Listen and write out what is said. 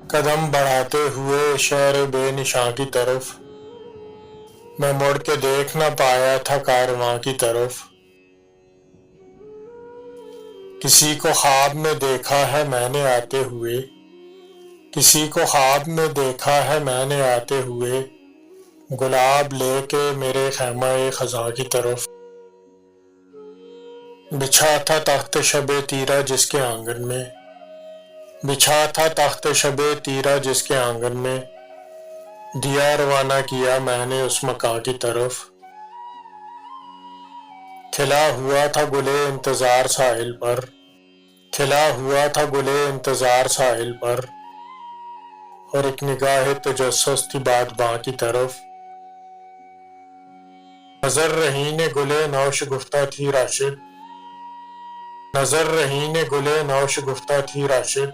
قدم بڑھاتے ہوئے شہر بے نشاں کی طرف میں مڑ کے دیکھ نہ پایا تھا کارواں کی طرف۔ کسی کو خواب میں دیکھا ہے میں نے آتے ہوئے، کسی کو خواب میں دیکھا ہے میں نے آتے ہوئے، گلاب لے کے میرے خیمہ خزاں کی طرف۔ بچھا تھا تخت شب تیرا جس کے آنگن میں، بچھا تھا تخت شب تیرا جس کے آنگن میں، دیا روانہ کیا میں نے اس مکاں کی طرف۔ کھلا ہوا تھا گلے انتظار ساحل پر، کھلا ہوا تھا گلے انتظار ساحل پر، اور ایک نگاہ تجسس تھی بادباں کی طرف۔ نظر رہی نے گلے نو شگفتہ تھی راشد، نظر رہی نے گلے نو شگفتہ تھی راشد،